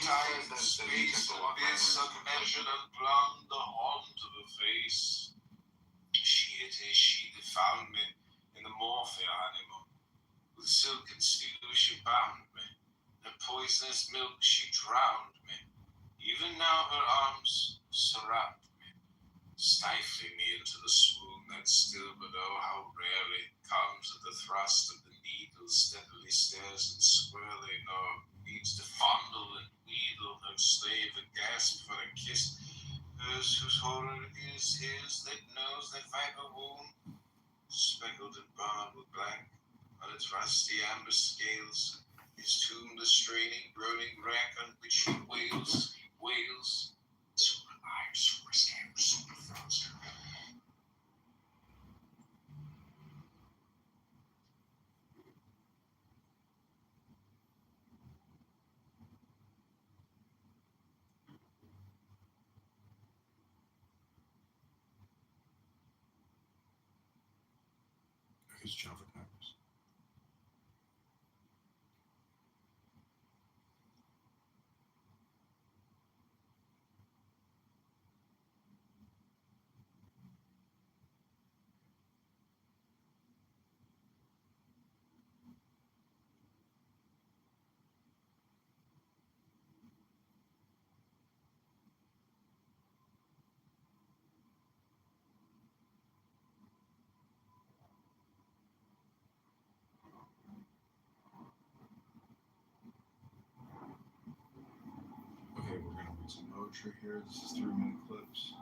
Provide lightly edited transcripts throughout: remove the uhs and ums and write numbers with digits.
tired and speaks the abyss, measured and plumbed the horn to the face. She it is, she that found me in the morphia animal. With silk and steel she bound me, her poisonous milk she drowned me. Even now her arms surround me, stifling me into the swoon that still, but oh, how rarely comes at the thrust of the needle, steadily stares and squarely, no, needs to fondle and wheedle her slave and gasp for a kiss. Hers whose horror is his that knows that viper wound, speckled and barred with black, on its rusty amber scales, his tomb the straining, groaning rack on which he wails. Super alive, super scared, super frozen. It's Java Congress. Okay, we're gonna read some poetry here. This is 3-minute clips.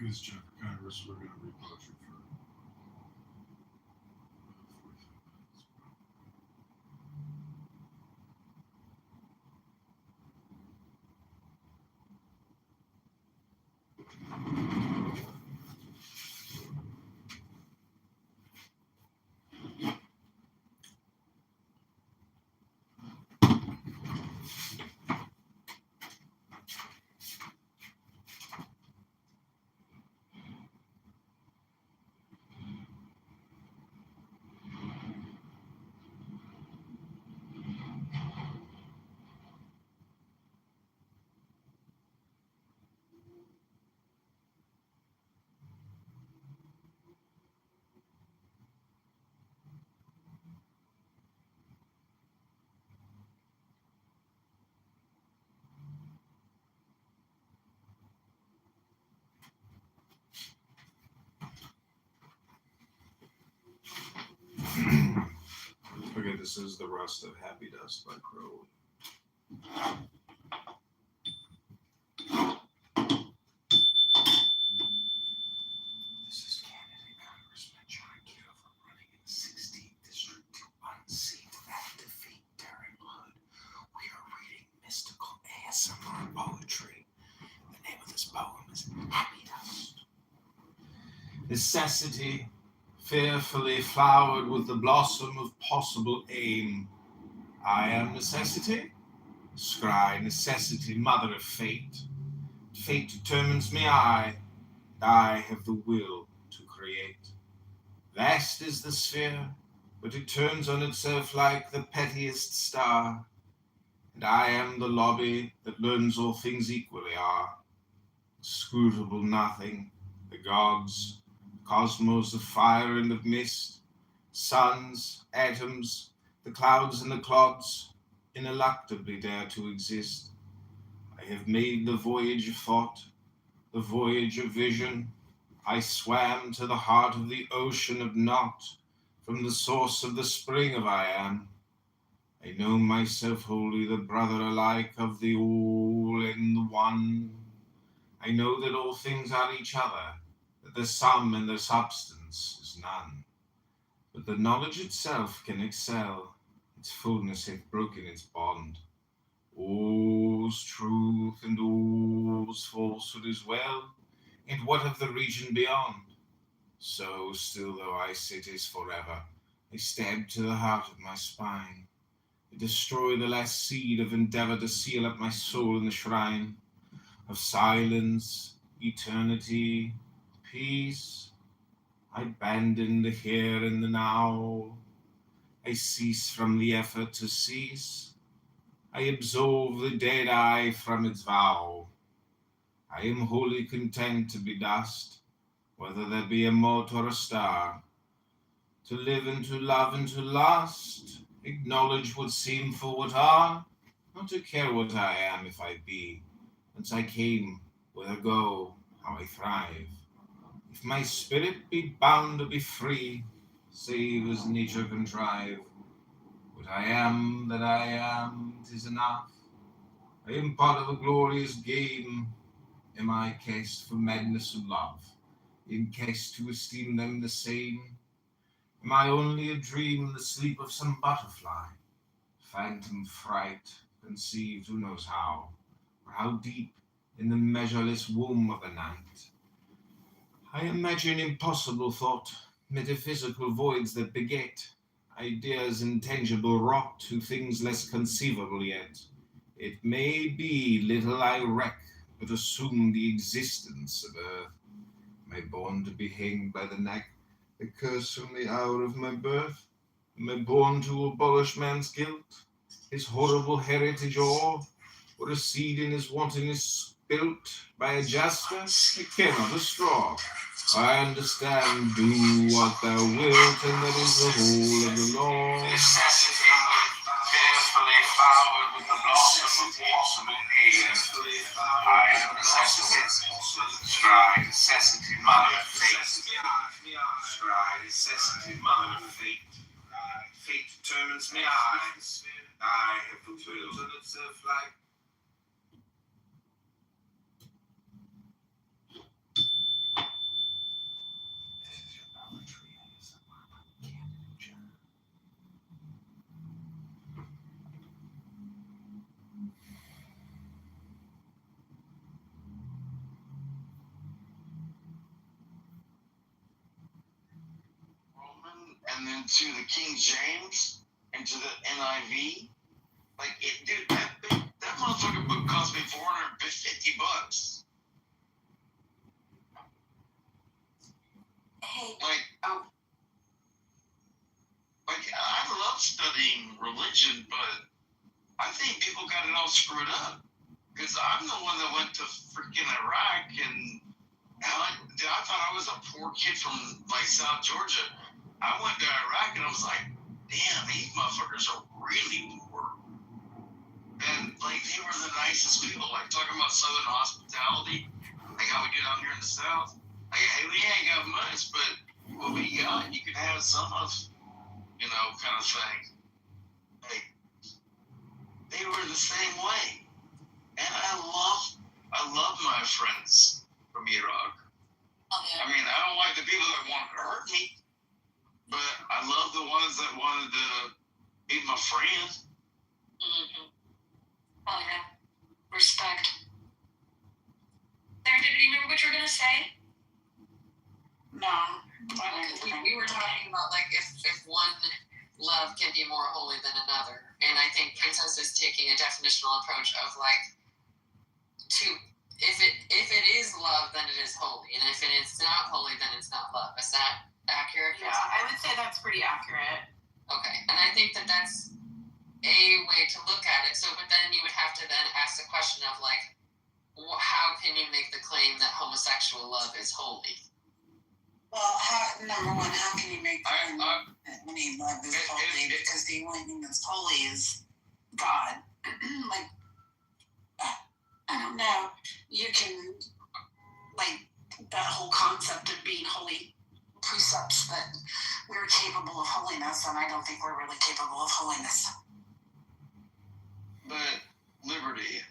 Who's Jeff Congress? We're going to read poetry for 45 minutes. Okay, this is The Rust of Happy Dust by Crowley. This is candidate Congressman John Kitover running in the 16th district to unseat that defeat Darren Blood. We are reading mystical ASMR poetry. The name of this poem is Happy Dust. Necessity, fearfully flowered with the blossom of possible aim. I am necessity, scry necessity, mother of fate. Fate determines me, I have the will to create. Vast is the sphere, but it turns on itself like the pettiest star, and I am the lobby that learns all things equally are. Scrutable nothing, the gods, cosmos of fire and of mist, suns, atoms, the clouds and the clods, ineluctably dare to exist. I have made the voyage of thought, the voyage of vision. I swam to the heart of the ocean of naught, from the source of the spring of I am. I know myself wholly the brother alike of the all and the one. I know that all things are each other, that the sum and the substance is none. But the knowledge itself can excel, its fullness hath broken its bond. All's truth and all's falsehood is well, and what of the region beyond? So still though I sit is forever, I stab to the heart of my spine, I destroy the last seed of endeavor to seal up my soul in the shrine of silence, eternity, peace. I abandon the here and the now. I cease from the effort to cease. I absolve the dead eye from its vow. I am wholly content to be dust, whether there be a mote or a star. To live and to love and to lust, acknowledge what seem for what are, not to care what I am if I be, whence I came, where I go, how I thrive. If my spirit be bound to be free, save as nature contrive, what I am that I am, 'tis enough. I am part of a glorious game. Am I cast for madness of love, in cast to esteem them the same? Am I only a dream, the sleep of some butterfly, phantom fright, conceived who knows how, or how deep in the measureless womb of the night? I imagine impossible thought, metaphysical voids that beget ideas intangible wrought to things less conceivable yet. It may be little I reck, but assume the existence of earth. Am I born to be hanged by the neck, the curse from the hour of my birth? Am I born to abolish man's guilt, his horrible heritage or a seed in his wantonness spilt by a juster? I care not a straw. I understand, do what thou wilt, and that is the whole of the law. Necessity, carefully flowered with the blossom of possible aid. I am necessity, scry necessity, mother of fate. Scry necessity, mother of fate. Fate determines me, I have the will to itself like and then to the King James and to the NIV. Like, dude, that motherfucking book cost me $450. Hey. Like, I love studying religion, but I think people got it all screwed up. Because I'm the one that went to freaking Iraq, and I thought I was a poor kid from, like, South Georgia. I went to Iraq, and I was like, damn, these motherfuckers are really poor. And, like, they were the nicest people. Like, talking about Southern hospitality, like how we do down here in the South. Like, hey, we ain't got much, but what we got, you can have some of, you know, kind of thing. Like, they were the same way. And I love my friends from Iraq. Oh, yeah. I mean, I don't like the people that want to hurt me, but I love the ones that wanted to be my friend. Mm-hmm. Oh, yeah. Respect. Sarah, do you remember what you were going to say? No. We were talking about, like, if one love can be more holy than another. And I think Princess is taking a definitional approach of, like, if it is love, then it is holy. And if it is not holy, then it's not love. Is that accurate? Yeah, I would say that's pretty accurate. Okay. And I think that that's a way to look at it. So, but then you would have to then ask the question of, like, how can you make the claim that homosexual love is holy? Well, number one, how can you make the claim that any love is holy? Because the only thing that's holy is God. Like, I don't know. You can, like, that whole concept of being holy precepts that we're capable of holiness, and I don't think we're really capable of holiness. But, Liberty,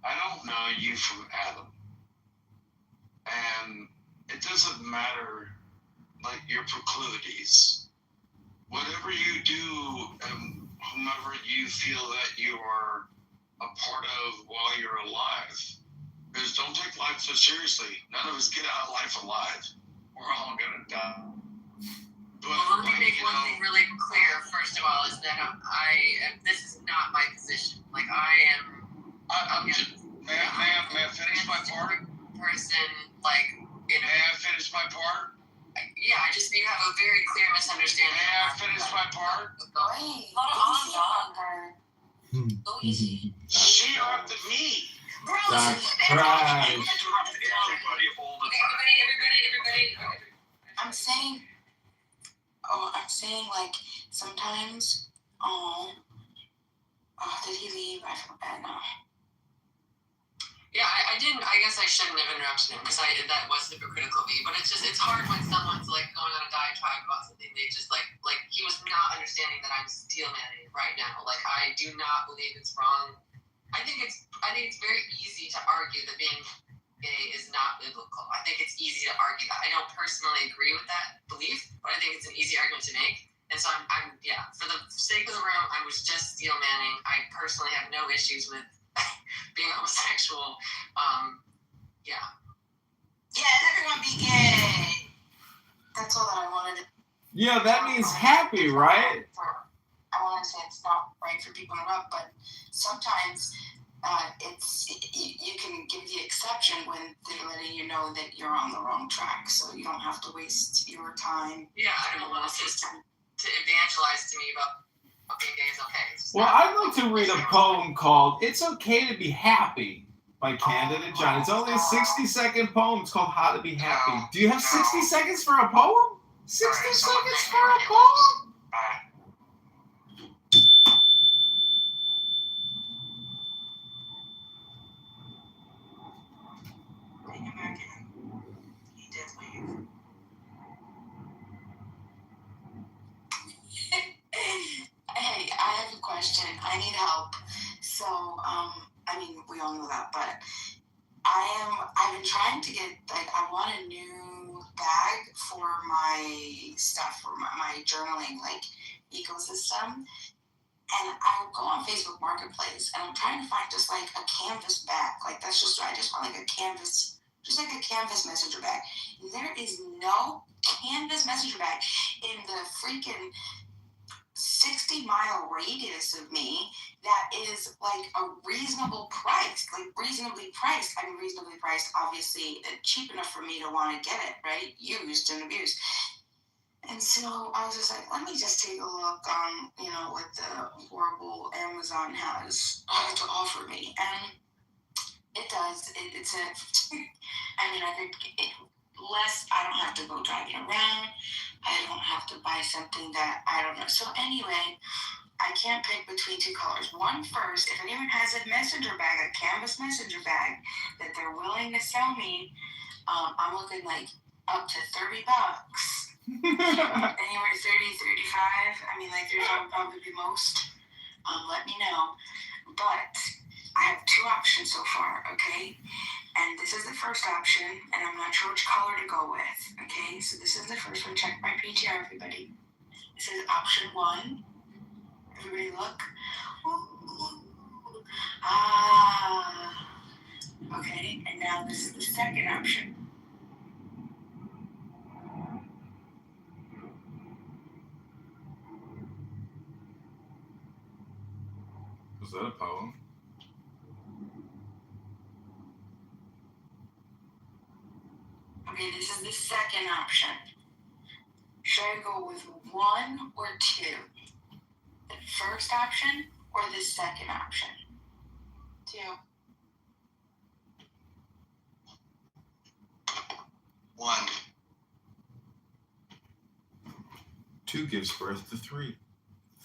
I don't know you from Adam. And it doesn't matter, like, your proclivities. Whatever you do, and whomever you feel that you are a part of while you're alive, because don't take life so seriously. None of us get out of life alive. We're all gonna die. But, well, let me make one thing really clear, first of all, is that this is not my position. Like, may I finish my part? Person, like, you know. May I finish my part? Yeah, you have a very clear misunderstanding. May I finish my part? Wait, go easy. She interrupted me. Bro, That's right. Everybody. I'm saying, like, sometimes, did he leave? I forgot now. Yeah, I didn't. I guess I shouldn't have interrupted him because that was hypocritical of me. But it's hard when someone's like going on a diatribe about something. They just like he was not understanding that I'm steel manning right now. Like, I do not believe it's wrong. I think it's very easy to argue that being gay is not biblical. I think it's easy to argue that. I don't personally agree with that belief, but I think it's an easy argument to make. And so I'm for the sake of the room, I was just steel manning. I personally have no issues with being homosexual. Everyone be gay. That's all that I wanted. Yeah, that means happy, right? I want to say it's not right for people to love, but sometimes you can give the exception when they're letting you know that you're on the wrong track, so you don't have to waste your time. Yeah, I don't want to evangelize to me about being gay is okay. Well, I'd like to read a poem called "It's Okay to Be Happy" by Candidate John. It's only a 60-second poem. It's called "How to Be Happy." Do you have 60 seconds for a poem? 60 seconds for a poem? He did leave. Hey, I have a question. I need help. So, we all know that, but I've been trying to get, I want a new bag for my stuff, for my journaling, ecosystem. And I go on Facebook Marketplace, and I'm trying to find just, a canvas bag. I just want, a canvas, just a canvas messenger bag. And there is no canvas messenger bag in the freaking 60-mile radius of me that is like a reasonably priced. I mean, reasonably priced, obviously cheap enough for me to want to get it, right? Used and abused. And so I was just like, let me just take a look on, what the horrible Amazon has to offer me. And it does. It's a, I mean, I think less, I don't have to go driving around. I don't have to buy something that I don't know. So anyway, I can't pick between two colors. One first, if anyone has a messenger bag, a canvas messenger bag that they're willing to sell me, I'm looking like up to $30. Anywhere 30, 35. I mean, like, there's probably most. Let me know. But I have two options so far, okay? And this is the first option, and I'm not sure which color to go with, okay? So this is the first one. Check my PTR, everybody. This is option 1. Everybody look. Ooh. Ah. Okay, and now this is the second option. Was that a poem? Okay, this is the second option. Should I go with 1 or 2? The first option or the second option? 2. 1. 2 gives birth to 3.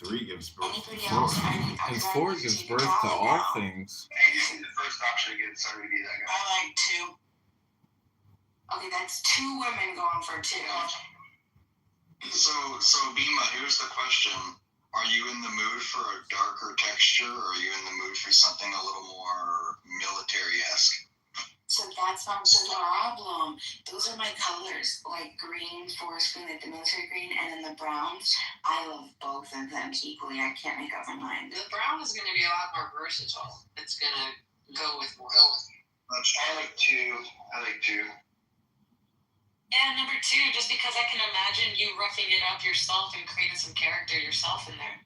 3 gives birth Anybody to 4. else? And 4 gives birth to all things. Hey, you see the first option again. Sorry to be that guy. I like 2. Okay, that's 2 women going for 2. So Bima, here's the question. Are you in the mood for a darker texture, or are you in the mood for something a little more military-esque? So that's not the problem. Those are my colors, like green, forest green, like the military green, and then the browns. I love both of them equally. I can't make up my mind. The brown is going to be a lot more versatile. It's going to go with more. I like 2. And number 2, just because I can imagine you roughing it up yourself and creating some character yourself in there.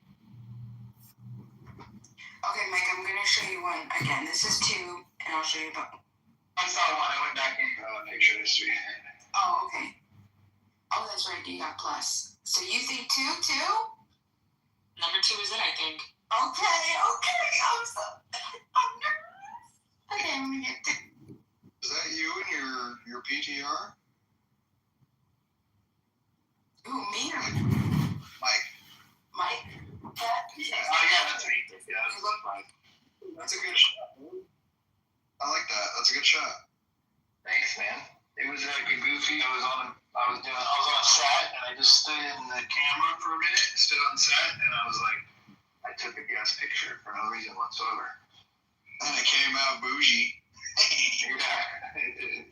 Okay, Mike, I'm going to show you one. Again, this is 2, and I'll show you both. I saw one. I went back in picture history. Oh, okay. Oh, that's right. You got plus. So you think 2 too? Number 2 is it, I think. Okay. I'm nervous. Okay, I'm gonna get 2. Is that you in your PTR? Ooh, me or Mike. Mike? Yeah, that's me. Yeah, You look like. that's a good shot. I like that. That's a good shot. Thanks, man. It was like a goofy. I was on a set, and I just stood in the camera for a minute, stood on set, and I was like, I took a guest picture for no reason whatsoever. And I came out bougie. Yeah.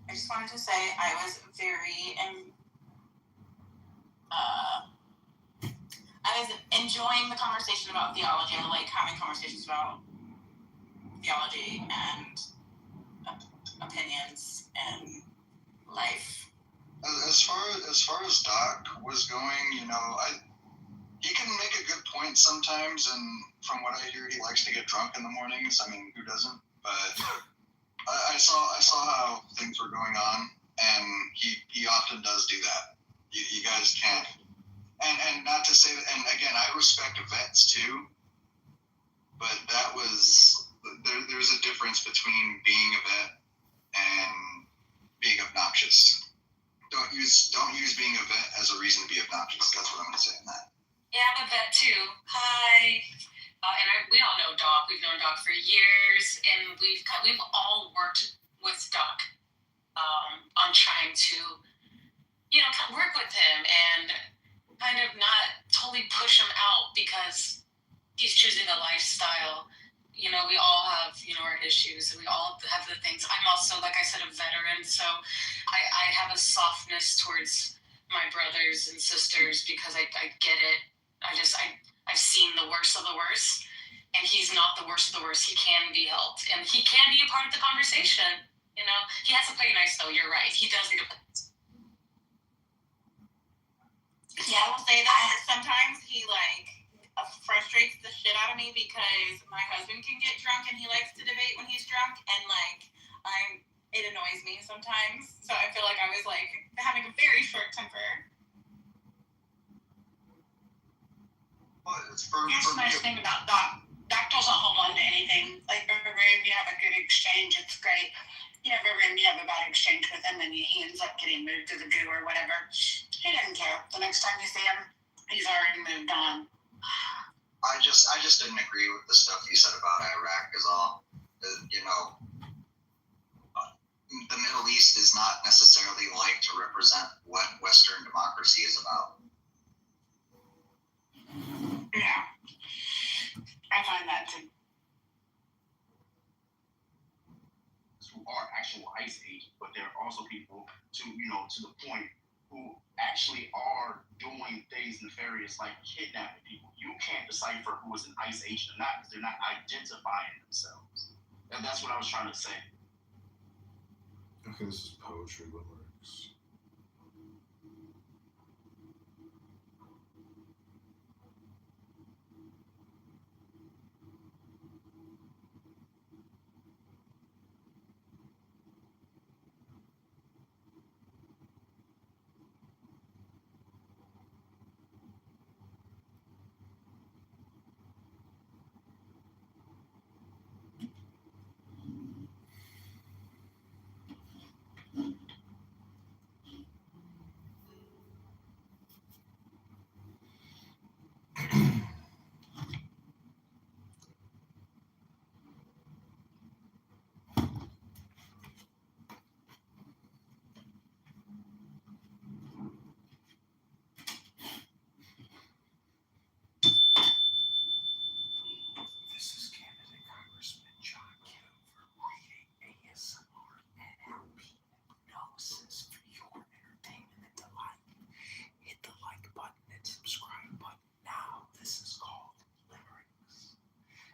I just wanted to say I was very I was enjoying the conversation about theology. I like having conversations about theology and opinions and life. As far as Doc was going, he can make a good point sometimes, and from what I hear, he likes to get drunk in the mornings. I mean, who doesn't? But I saw how things were going on, and he often does do that. You guys can't. And not to say that, and again, I respect vets too, but that was, there's a difference between being a vet and being obnoxious. Don't use being a vet as a reason to be obnoxious. That's what I'm going to say on that. Yeah, I'm a vet too. Hi. We all know Doc. We've known Doc for years, and we've all worked with Doc on trying to, work with him and kind of not totally push him out because he's choosing a lifestyle. We all have, our issues, and we all have the things. I'm also, like I said, a veteran, so I have a softness towards my brothers and sisters because I get it. I've seen the worst of the worst, and he's not the worst of the worst. He can be helped, and he can be a part of the conversation. You know, he has to play nice though. You're right. He does need to play nice. Yeah, I will say that sometimes he frustrates the shit out of me because my husband can get drunk and he likes to debate when he's drunk, and it annoys me sometimes. So I feel like I was having a very short temper. Here's the nice thing about Doc. Doc doesn't hold on to anything. Like, if you have a good exchange, it's great. You have a bad exchange with him, and he ends up getting moved to the goo or whatever. He doesn't care. The next time you see him, he's already moved on. I just didn't agree with the stuff you said about Iraq is all. You know, the Middle East is not necessarily like to represent what Western democracy is about. Yeah. I find that too. Who are actual ice age, but there are also people to the point who actually are doing things nefarious like kidnapping people. You can't decipher who is an ice agent or not because they're not identifying themselves. And that's what I was trying to say. Okay, this is poetry lyrics. This is candidate Congressman John Kitover reading ASMR NLP hypnosis for your entertainment and delight. Hit the like button and subscribe button now. This is called Limericks.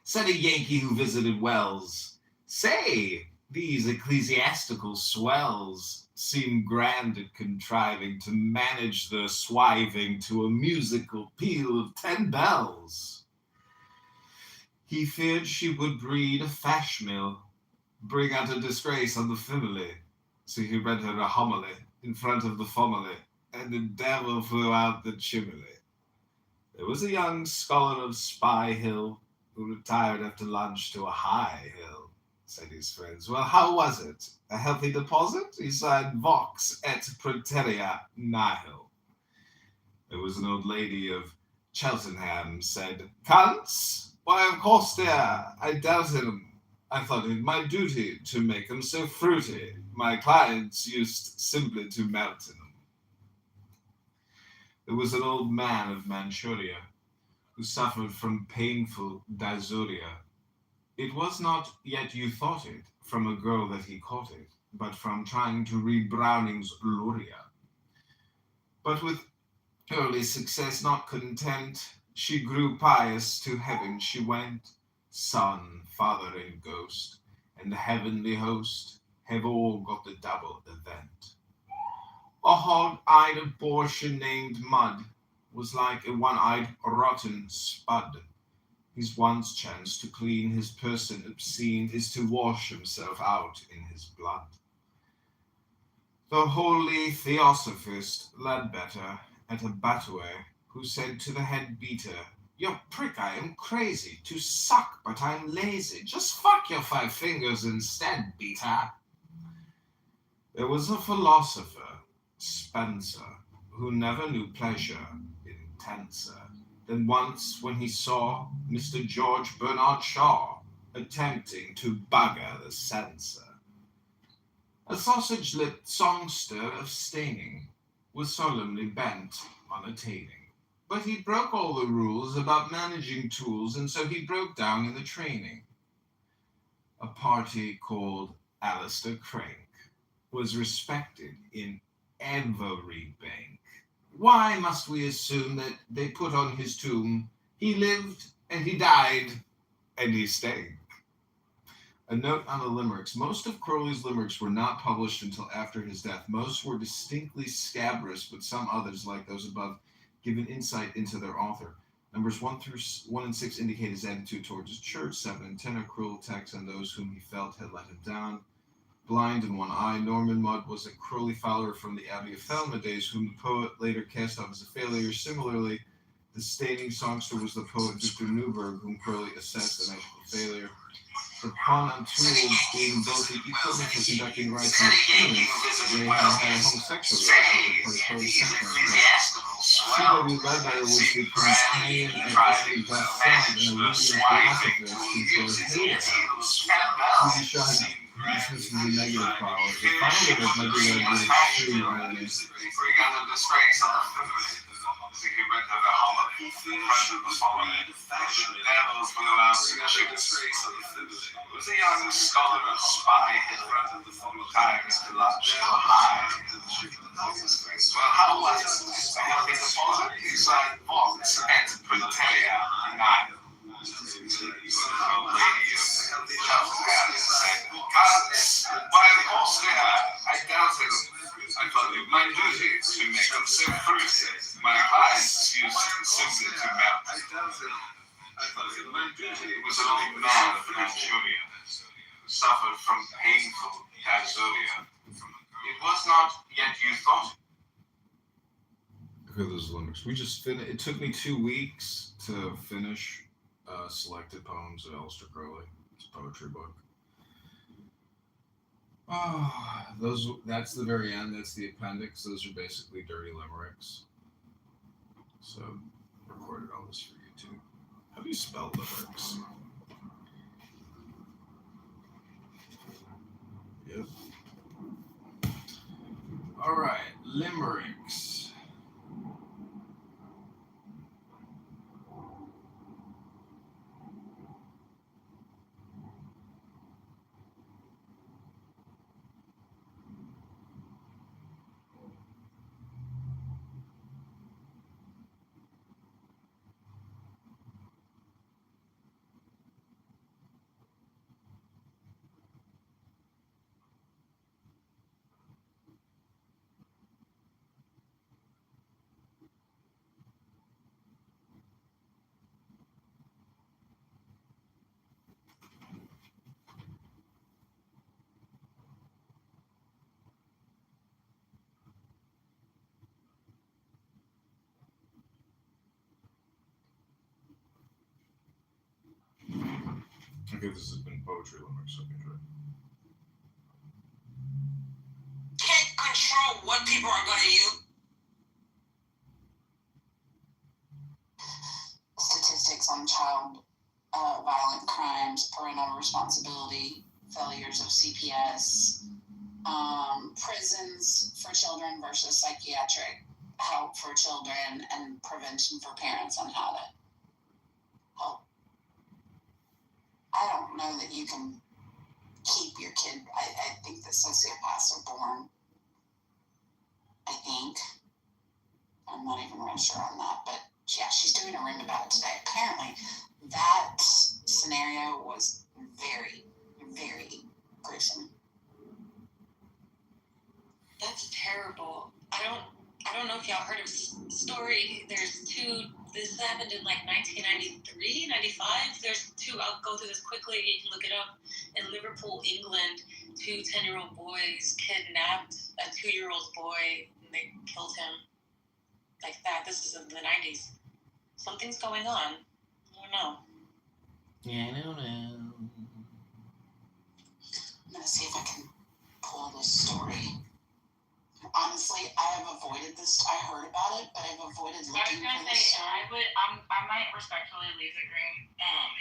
Said a Yankee who visited Wells. Say, these ecclesiastical swells seem grand at contriving to manage their swiving to a musical peal of 10 bells. He feared she would breed a fash mill, bring out a disgrace on the family. So he read her a homily in front of the family, and the devil flew out the chimney. There was a young scholar of Spy Hill who retired after lunch to a high hill, said his friends. Well, how was it? A healthy deposit? He sighed, Vox et praeterea nihil. There was an old lady of Cheltenham, said, Cunts? Why, of course, dear, I doubted 'em. I thought it my duty to make 'em so fruity. My clients used simply to melt in 'em. There was an old man of Manchuria who suffered from painful dysuria. It was not yet you thought it from a girl that he caught it, but from trying to read Browning's Luria. But with early success not content, she grew pious, to heaven she went. Son, Father, and Ghost, and the heavenly host have all got the double event. A hog-eyed abortion named Mud was like a one-eyed rotten spud. His once chance to clean his person obscene is to wash himself out in his blood. The holy theosophist Ledbetter at a Batway, who said to the head beater, You prick, I am crazy to suck, but I'm lazy. Just fuck your 5 fingers instead, beater. There was a philosopher, Spencer, who never knew pleasure intenser than once when he saw Mr. George Bernard Shaw attempting to bugger the censor. A sausage-lipped songster of Staining was solemnly bent on attaining. But he broke all the rules about managing tools, and so he broke down in the training. A party called Alistair Crank was respected in every bank. Why must we assume that they put on his tomb, he lived and he died and he stayed? A note on the limericks. Most of Crowley's limericks were not published until after his death. Most were distinctly scabrous, but some others, like those above, give an insight into their author. Numbers 1 and 6 indicate his attitude towards his church. 7 and 10 are cruel attacks on those whom he felt had let him down. Blind in one eye, Norman Mudd was a Crowley follower from the Abbey of Falmouth days, whom the poet later cast off as a failure. Similarly, the staining songster was the poet Victor Newburgh, whom Crowley assessed a magical failure. The pawn on tool being both the equipment for conducting rites and experiments, they had a homosexual relationship for Crowley's C.W. Ledbetter was the companion at Abbey Bastard and a leading philosophist who hated C.B. Shaw dismisses the negative power. The founder of Nebula was extreme irony. Was a young scholar and spy in front of the times to launch high. Well, how was it? I have been the inside box and put the telly out and I why of course they are. I doubted them. I thought it my duty to make them so fruity. My clients used simply to melt. I doubted I thought it my duty. It was an old man of Manchuria who suffered from painful dysphonia. It was not yet you thought. Okay, those limericks. We just finished. It took me 2 weeks to finish Selected Poems of Aleister Crowley. It's a poetry book. Oh, that's the very end. That's the appendix. Those are basically dirty limericks. So, recorded all this for YouTube. How do you spell limericks? Yep. All right, limericks. Okay, this has been poetry limericks. Okay, good. Can't control what people are going to use. Statistics on child violent crimes, parental responsibility, failures of CPS, prisons for children versus psychiatric help for children, and prevention for parents on how to help. I don't know that you can keep your kid. I think that sociopaths are born. I think. I'm not even real sure on that, but yeah, she's doing a room about it today. Apparently, that scenario was very, very gruesome. That's terrible. I don't know if y'all heard of this story. This happened in like 1993, 95. There's two, I'll go through this quickly, you can look it up. In Liverpool, England, 2 10-year-old boys kidnapped a 2-year-old boy and they killed him. Like that. This is in the 90s. Something's going on. I don't know. Yeah, I don't know. I'm going to see if I can pull this story. Honestly, I have avoided this. I heard about it, but I've avoided looking for this story. I might respectfully leave the room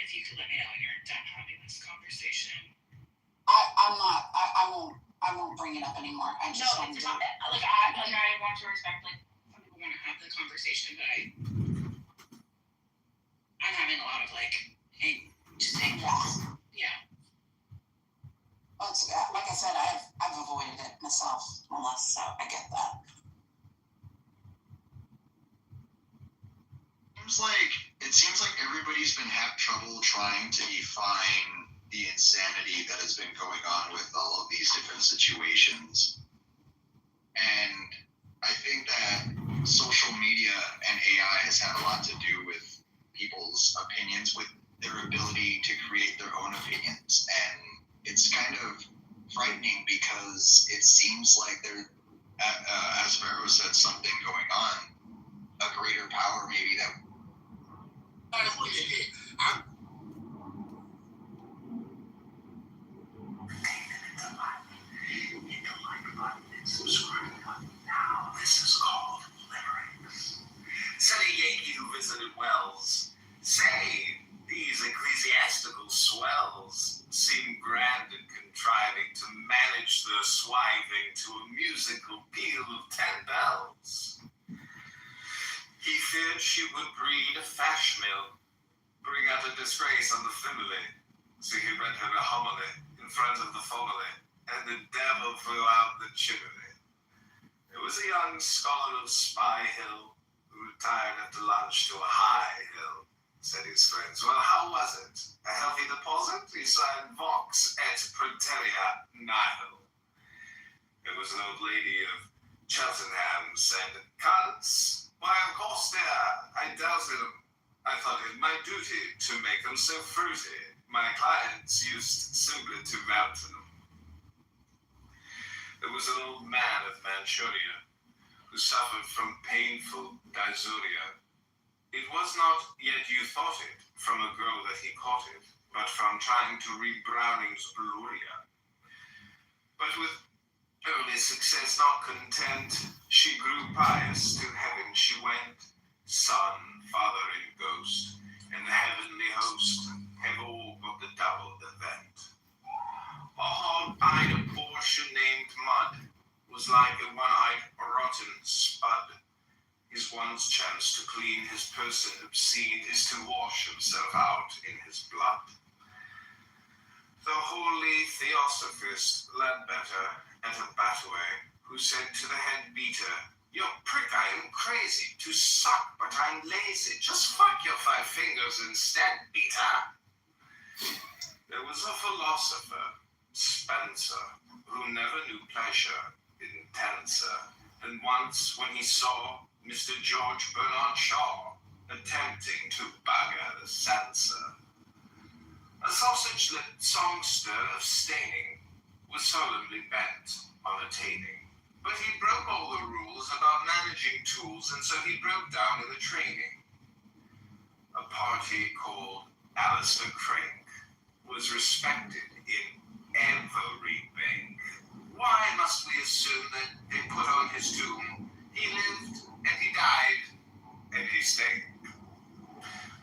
if you could let me know when you're done having this conversation. I won't bring it up anymore. I just No, it's not that. I want to respect, some people want to have the conversation, but I'm having a lot of, just saying, yeah. Well, it's, like I said, I've avoided it myself, so I get that. seems like everybody's been having trouble trying to define the insanity that has been going on with all of these different situations. And I think that social media and AI has had a lot to do with people's opinions, with their ability to create their own opinions. And it's kind of frightening because it seems like there, as Vero said, something going on, a greater power maybe that. Subscribe now. This is called limericks. Said a Yankee who visited Wells. Say, these ecclesiastical swells seem grand and contriving to manage their swiving to a musical peal of 10 bells. He feared she would breed a fash mill, bring out a disgrace on the family. So he read her a homily in front of the family, and the devil flew out the chimney. It was a young scholar of Spy Hill who retired after lunch to a high hill, said his friends. Well, how was it? A healthy deposit? He signed Vox et Praeterea Nihil. It was an old lady of Cheltenham said, Cunts? Why, of course they are. I doubted them. I thought it my duty to make them so fruity. My clients used simply to melt them. There was an old man of Manchuria who suffered from painful dysuria. It was not yet you thought it from a girl that he caught it, but from trying to read Browning's Bluria. But with early success not content, she grew pious, to heaven she went. Son, father, and ghost, and the heavenly host have all got the double event. A hog-eyed abortion named Mud was like a one-eyed rotten spud. His once chance to clean his person obscene is to wash himself out in his blood. The holy theosophist Ledbetter at a batway, who said to the head beater, "You prick, I am crazy to suck, but I'm lazy. Just fuck your 5 fingers instead, beater." There was a philosopher, Spencer, who never knew pleasure intenser than once when he saw Mr. George Bernard Shaw attempting to bugger the censor. A sausage-lit songster of staining was solemnly bent on attaining, but he broke all the rules about managing tools, and so he broke down in the training. A party called Alistair Crank was respected in every bank. Why must we assume that they put on his tomb? He lived, and he died, and he stayed.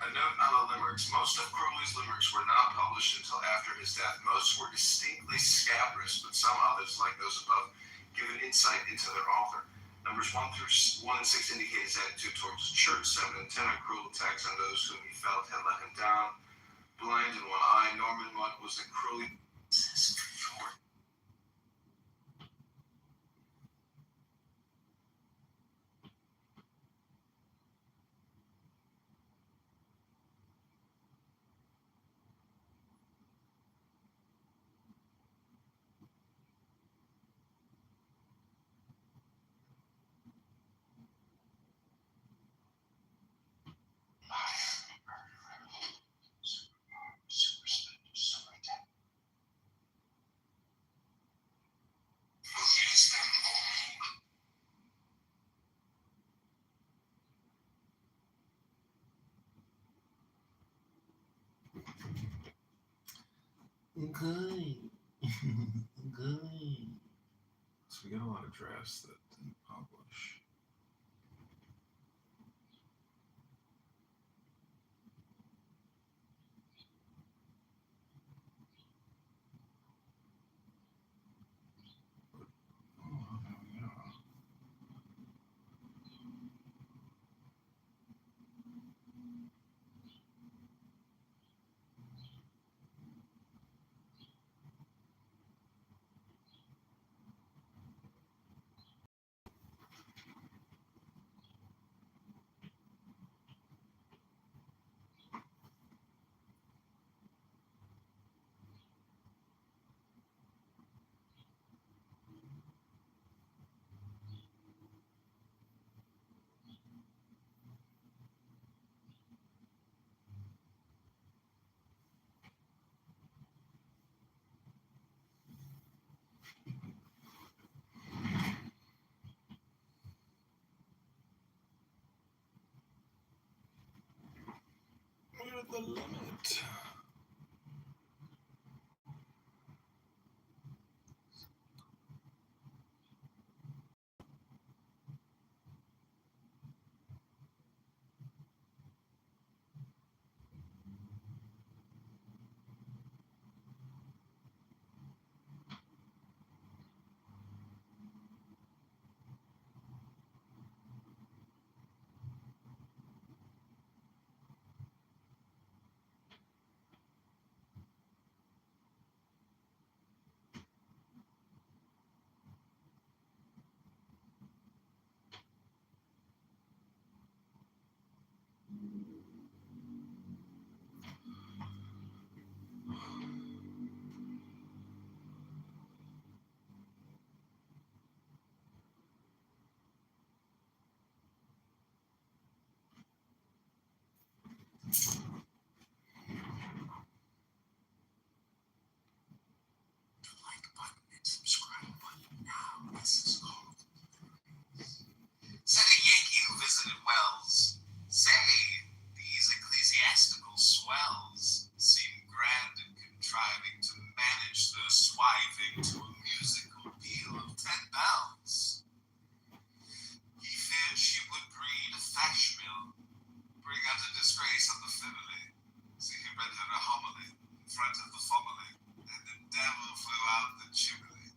A note on the limericks. Most of Crowley's limericks were not published until after his death. Most were distinctly scabrous, but some others, like those above, give an insight into their author. Numbers 1 and 6 indicate his attitude towards the church. 7 and 10 are cruel attacks on those whom he felt had let him down. Blind in one eye, Norman Mudd was the Crowley. Okay. Okay. So we got a lot of drafts that didn't publish. limit. Like button and subscribe button now. This is called. Said a Yankee who visited Wells. Say, these ecclesiastical swells seem grand and contriving to manage their swiving to a musical peal of 10 bells. He feared she would breed a fash mill, bring out a disgrace on the family. So he read her a homily in front of the family, and the devil flew out the chimney.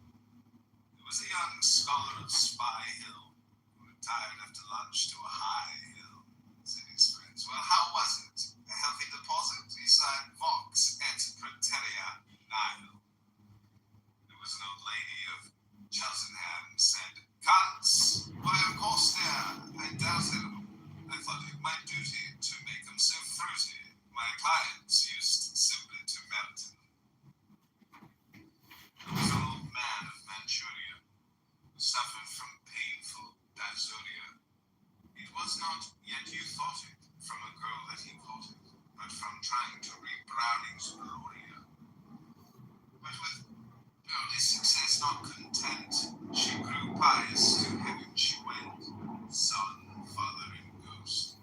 There was a young scholar of Spy Hill who retired after lunch to a high hill, said his friends. Well, how was it? A healthy deposit? He sighed Vox et Praeterea Nihil. There was an old lady of Cheltenham said, Cunts! Why, of course they are. I doubted. I thought it my duty to make them so fruity. My clients used simply to melt them. There was an old man of Manchuria who suffered from painful dysuria. It was not, yet you thought it, from a girl that he caught it, but from trying to read Browning's Gloria. But with